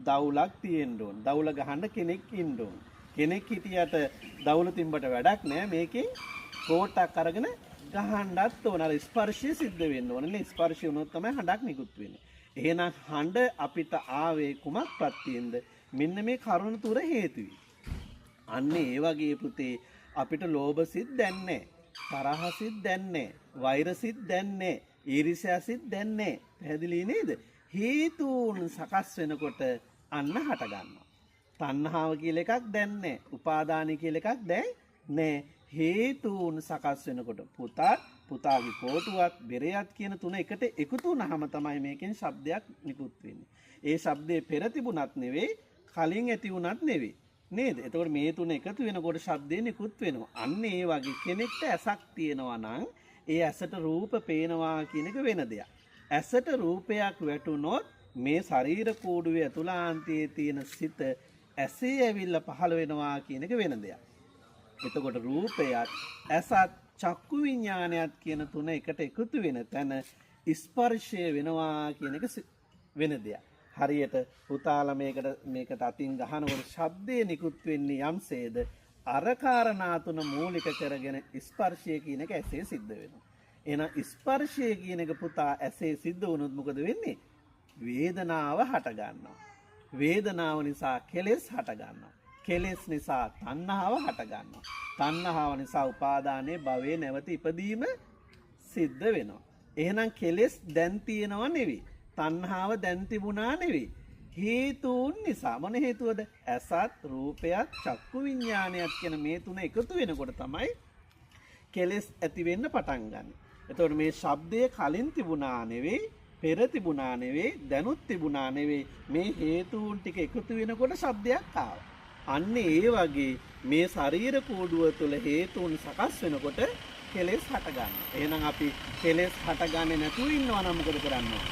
දවුලක් තියෙන්න ඕන. දවුල ගහන්න කෙනෙක් ඉන්න ඕන. කෙනෙක් හිටියට දවුල තිබ්බට වැඩක් නෑ. මේකෙන් කෝටක් අරගෙන ගහන්නත් ඕන. අර ස්පර්ශය සිද්ධ වෙන්න ඕන. නේ ස්පර්ශය වුණොත් තමයි හඬක් නිකුත් වෙන්නේ. එහෙනම් හඬ අපිට ආවේ කුමක් ප්‍රත්‍යෙන්ද? මෙන්න මේ කරුණ තුර හේතුයි. අන්න ඒ වගේ පුතේ අපිට ලෝභ සිත් දැන්නේ තරහ සිත් දැන්නේ වෛර සිත් දැන්නේ ඊර්ෂ්‍යා සිත් දැන්නේ. පැහැදිලි නේද? හේතුන් සකස් වෙනකොට අන්න හට ගන්නවා. තණ්හාව කියලා එකක් දැන්නේ උපාදානයි කියලා එකක් දැන්නේ. හේතුන් සකස් වෙනකොට පුතාගේ කෝටුවත් බෙරයත් කියන තුන එකට එකතු වුනහම තමයි මේකෙන් ශබ්දයක් නිකුත් වෙන්නේ. ඒ ශබ්දේ පෙර තිබුණත් නෙවෙයි කලින් ඇති වුණත් නෙවෙයි. නේද? එතකොට මේ තුන එකතු වෙනකොට ශබ්දේ නිකුත් වෙනවා. අන්න ඒ වගේ කෙනෙක්ට ඇසක් තියෙනවා නම් ඒ ඇසට රූප පේනවා කියන එක වෙන දෙයක්. ඇසට රූපයක් වැටුනොත් මේ ශරීර කූඩුවේ අතුලාන්තයේ තියෙන සිත ඇසේ ඇවිල්ලා පහළ වෙනවා කියන එක වෙන දෙයක්. එතකොට රූපයත් ඇසත් චක්කු විඥානයත් කියන තුන එකට එකතු වෙන තැන ස්පර්ශය වෙනවා කියන එක වෙන දෙයක්. හරියට පුතාලා මේකට අතින් ගහනකොට ශබ්දේ නිකුත් වෙන්නේ යම්සේද අර කාරණා තුන මූලික කරගෙන ස්පර්ශය කියන එක ඇසේ සිද්ධ වෙනවා. එහෙනම් ස්පර්ශය කියන එක පුතා ඇසේ සිද්ධ වුණොත් මොකද වෙන්නේ? වේදනාව හට ගන්නවා. වේදනාව නිසා කෙලෙස් හට ගන්නවා. කෙලෙස් නිසා තණ්හාව හට ගන්නවා. තණ්හාව නිසා උපාදානයේ භවයේ නැවත ඉපදීම සිද්ධ වෙනවා. එහෙනම් කෙලෙස් දැන් තියෙනව නෙවෙයි. තණ්හාව දැන් තිබුණා නෙවෙයි. හේතුන් නිසා. මොන හේතුවද? ඇසත් රූපයත් චක්කු විඥානයත් කියන මේ තුන එකතු වෙනකොට තමයි කෙලෙස් ඇති වෙන්න පටන් ගන්න. එතකොට මේ ශබ්දය කලින් තිබුණා නෙවෙයි, පෙර තිබුණා නෙවෙයි, දැනුත් තිබුණා නෙවෙයි. මේ හේතුන් ටික එකතු වෙනකොට ශබ්දයක් ආවා. අන්න ඒ වගේ මේ ශරීර කෝඩුව තුළ හේතුන් සකස් වෙනකොට කෙලෙස් හට ගන්නවා. එහෙනම් අපි කෙලෙස් හටගන්නේ නැතුව ඉන්නවා නම් මොකද කරන්නේ?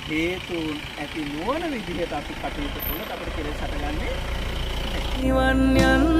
හේතුන් ඇති නොවන විදිහට අපි කටයුතු කළොත් අපිට කෙලෙස් හටගන්නේ නිවන් යන